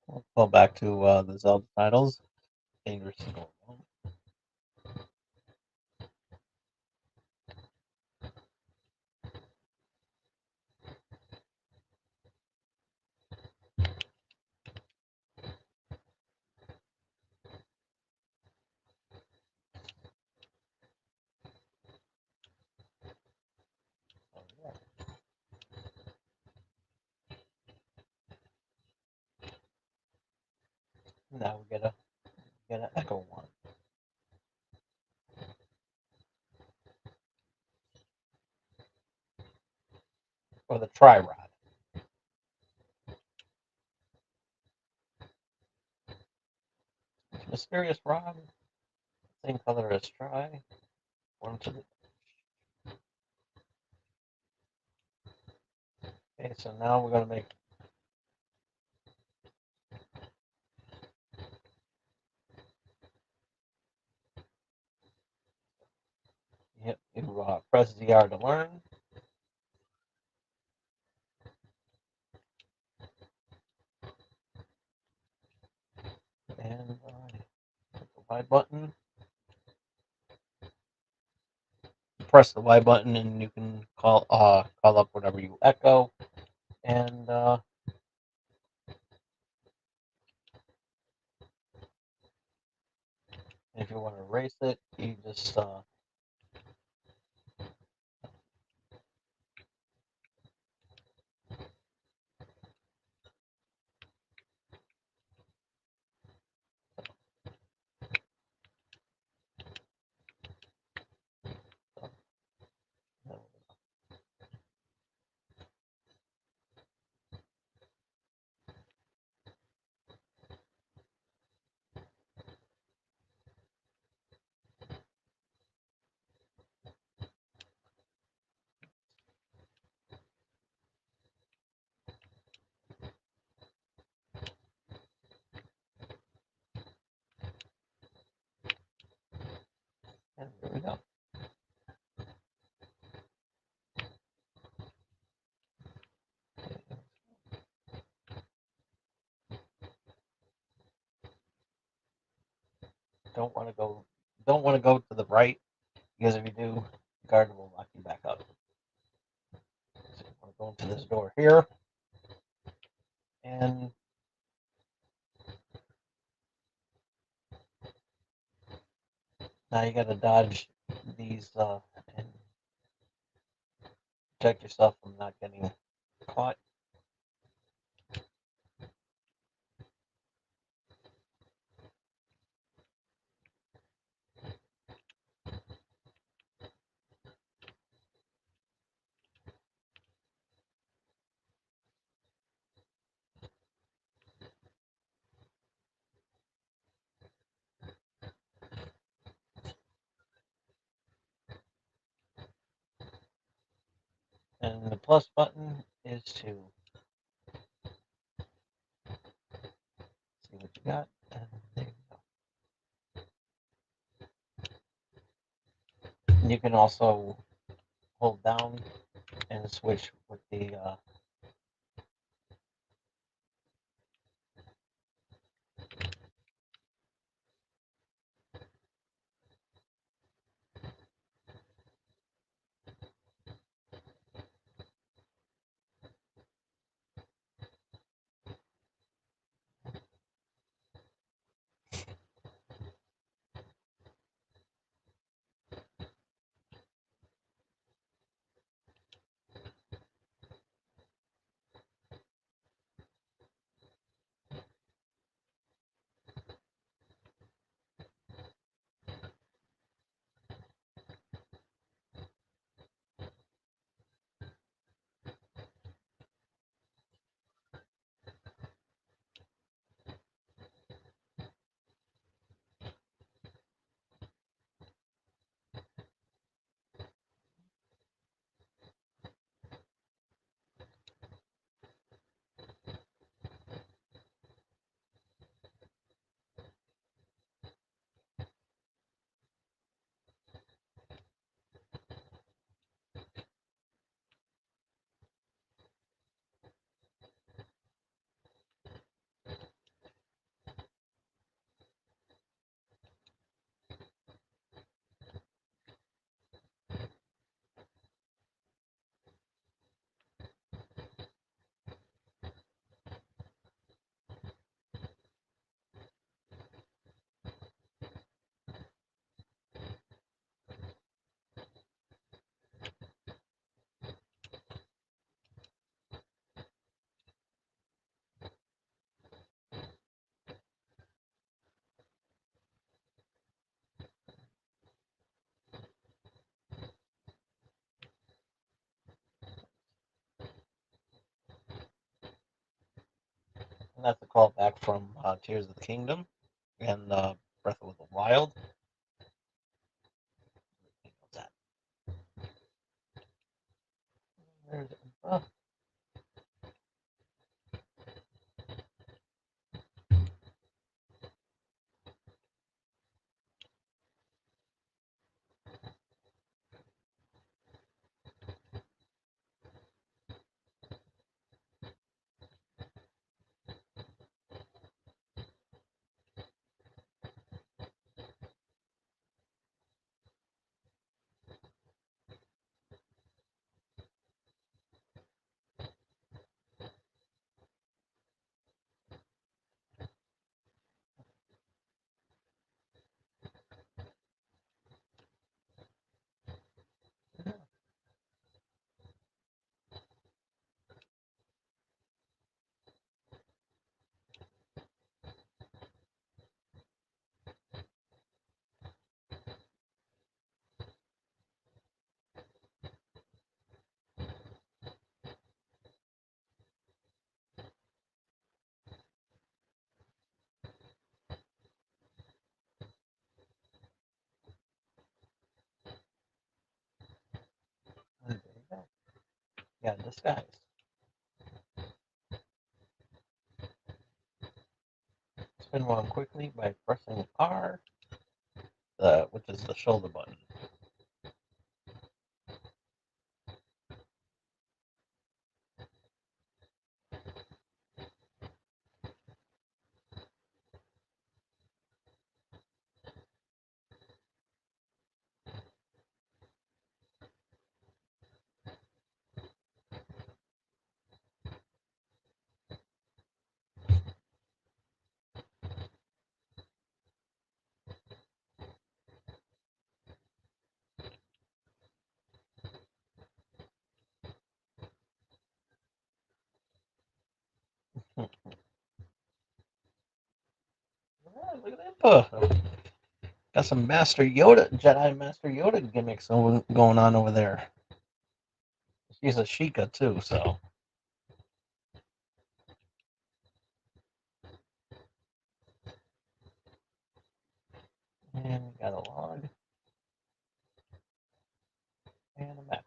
We'll go back to the Zelda titles. Dangerous Single. Now we get an echo one. Or the Tri Rod. Mysterious Rod. Same color as Tri. One to the. Okay, so now we're gonna make. You press ZR to learn. And hit the Y button. Press the Y button, and you can call up whatever you echo. And if you want to erase it, you just don't want to go to the right, because if you do, the guard will lock you back up. So you want to go into this door here, and now you got to dodge these and protect yourself from not getting caught. And the plus button is to see what you got. And there you go. And you can also hold down and switch with the and that's a callback from Tears of the Kingdom and Breath of the Wild. That. There's, oh, there you go. Yeah, disguise. Spin one quickly by pressing R, which is the shoulder button. look at that. Got some Master Yoda, Jedi Master Yoda gimmicks going on over there. She's a Sheikah too, so. And we got a log. And a map.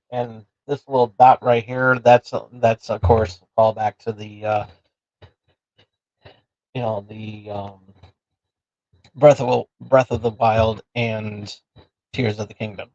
And this little dot right here, that's of course a callback to the the Breath of the Wild and Tears of the Kingdom.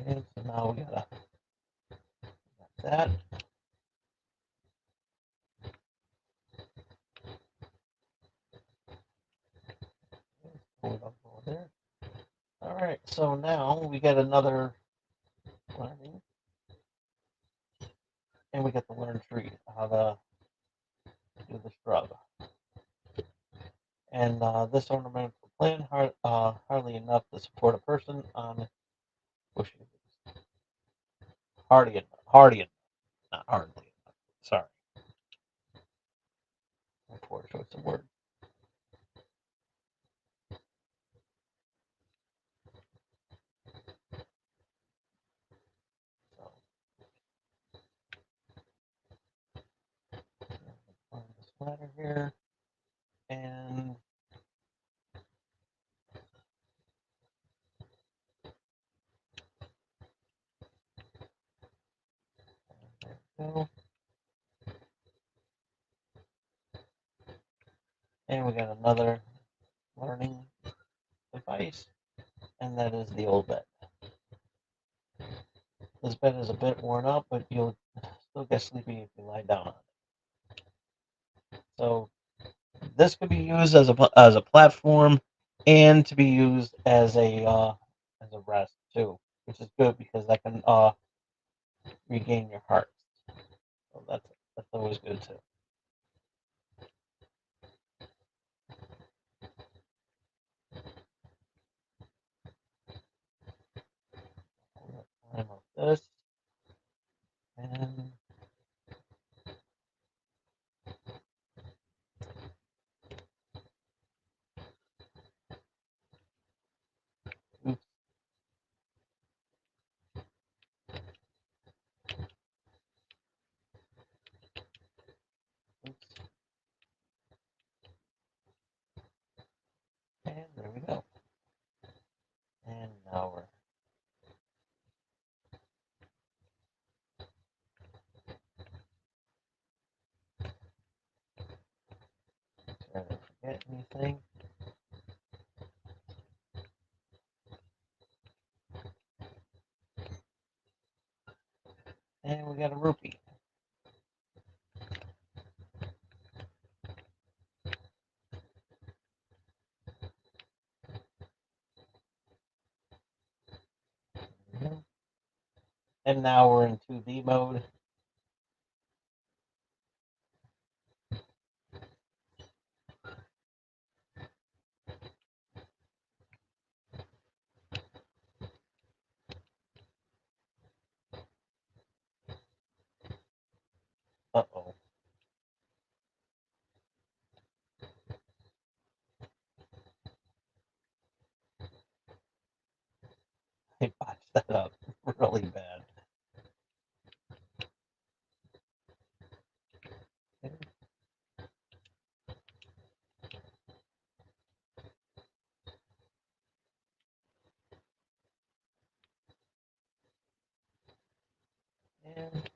And so now we got that. Pull it up over there. All right, so now we get another learning, and we get the learn tree, how to do the scrub. And this ornamental plant hardly enough to support a person on bushy. Hardy, not hardly enough. Sorry, my poor choice of word. So, find this ladder here, and there we go. And we got another learning device, and that is the old bed. This bed is a bit worn out, but you'll still get sleepy if you lie down on it. So this could be used as a platform, and to be used as a rest too, which is good because that can regain your heart. So that's always good too. Climb up this, and oops, oops, and there we go. And now we're trying to forget anything. And we got a rupee. And now we're in 2D mode. Uh-oh. I botched that up really bad. And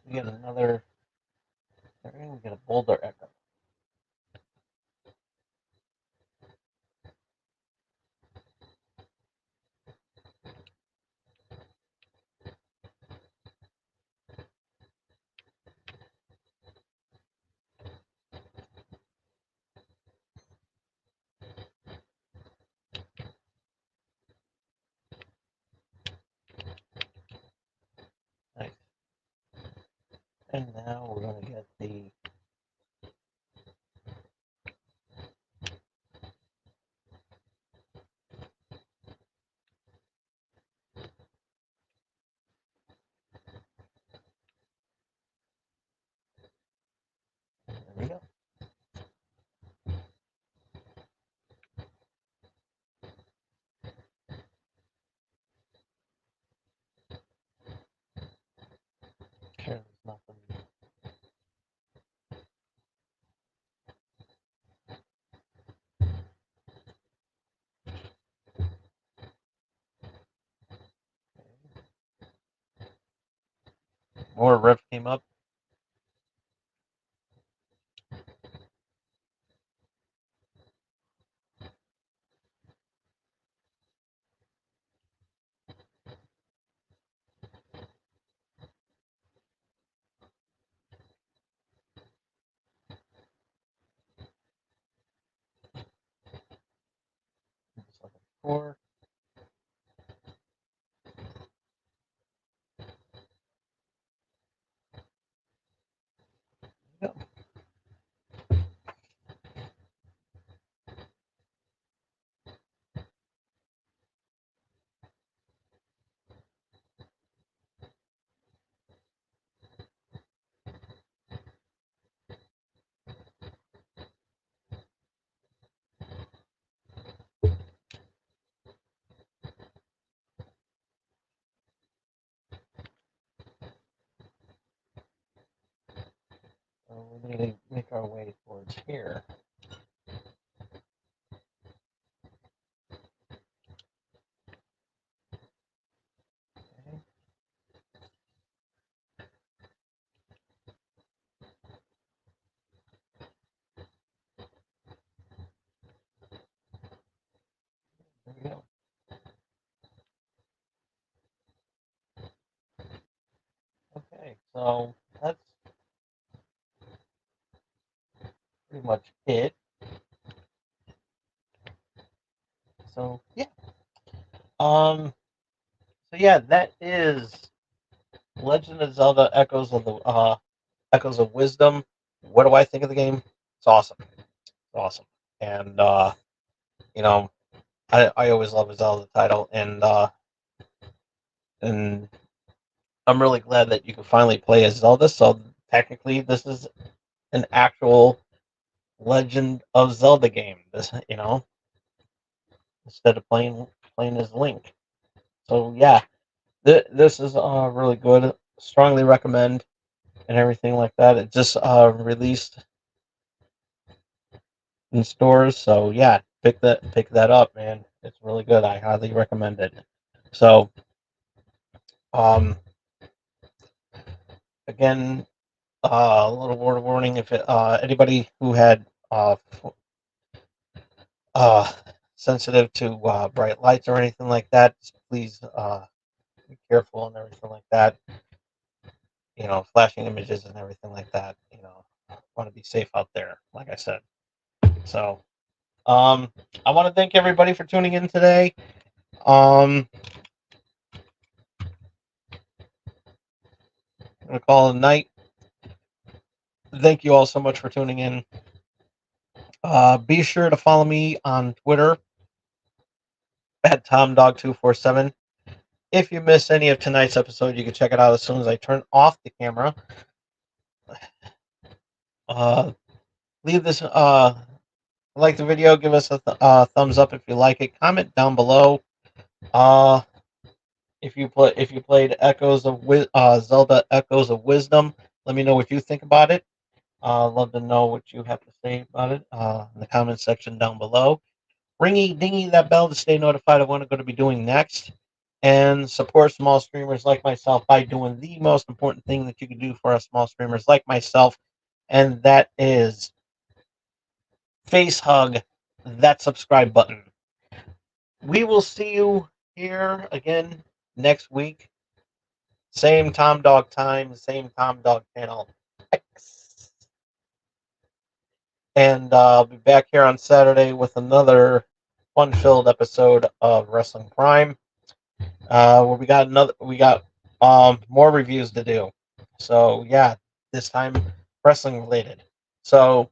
we get another, we get a boulder echo. And now we're going to get the there we go. There's nothing. More riff came up. Just looking for. There we So we need to make our way towards here. Okay. There we go. Okay, so that's pretty much it. So yeah. So yeah, that is Legend of Zelda: Echoes of Wisdom. What do I think of the game? It's awesome. It's awesome. And you know, I always love a Zelda title, and I'm really glad that you can finally play as Zelda. So technically, this is an actual Legend of Zelda game. This, instead of playing as Link. So yeah, this is really good. Strongly recommend and everything like that. It just released in stores, so yeah, pick that up, man. It's really good. I highly recommend it. So um, again, a little word of warning: if anybody who had uh, sensitive to bright lights or anything like that, please be careful and everything like that. Flashing images and everything like that. Want to be safe out there, like I said. So, I want to thank everybody for tuning in today. I'm gonna call it a night. Thank you all so much for tuning in. Be sure to follow me on Twitter at TomDog247. If you missed any of tonight's episode, you can check it out as soon as I turn off the camera. Leave this like the video, give us a thumbs up if you like it. Comment down below. If you played Zelda Echoes of Wisdom, let me know what you think about it. Love to know what you have to say about it in the comment section down below. Ringy dingy that bell to stay notified of what I'm going to be doing next. And support small streamers like myself by doing the most important thing that you can do for us small streamers like myself, and that is face hug that subscribe button. We will see you here again next week. Same Tom Dog time, same Tom Dog channel. And I'll be back here on Saturday with another fun-filled episode of Wrestling Prime. Where we got more reviews to do. So yeah, this time wrestling related. So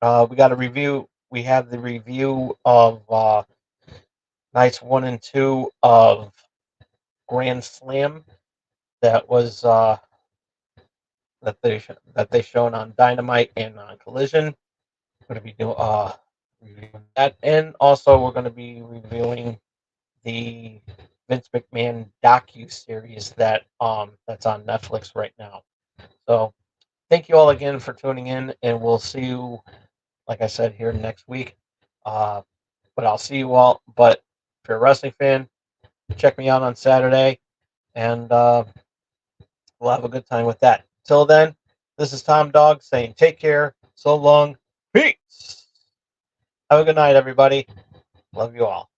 we got a review. We have the review of nights 1 and 2 of Grand Slam that was that they shown on Dynamite and on Collision. We're going to be doing reviewing that, and also we're going to be reviewing the Vince McMahon docu series that's on Netflix right now. So thank you all again for tuning in, and we'll see you, like I said, here next week. But I'll see you all. But if you're a wrestling fan, check me out on Saturday, and we'll have a good time with that. Till then, this is Tom Dog saying take care, so long, peace. Have a good night, everybody. Love you all.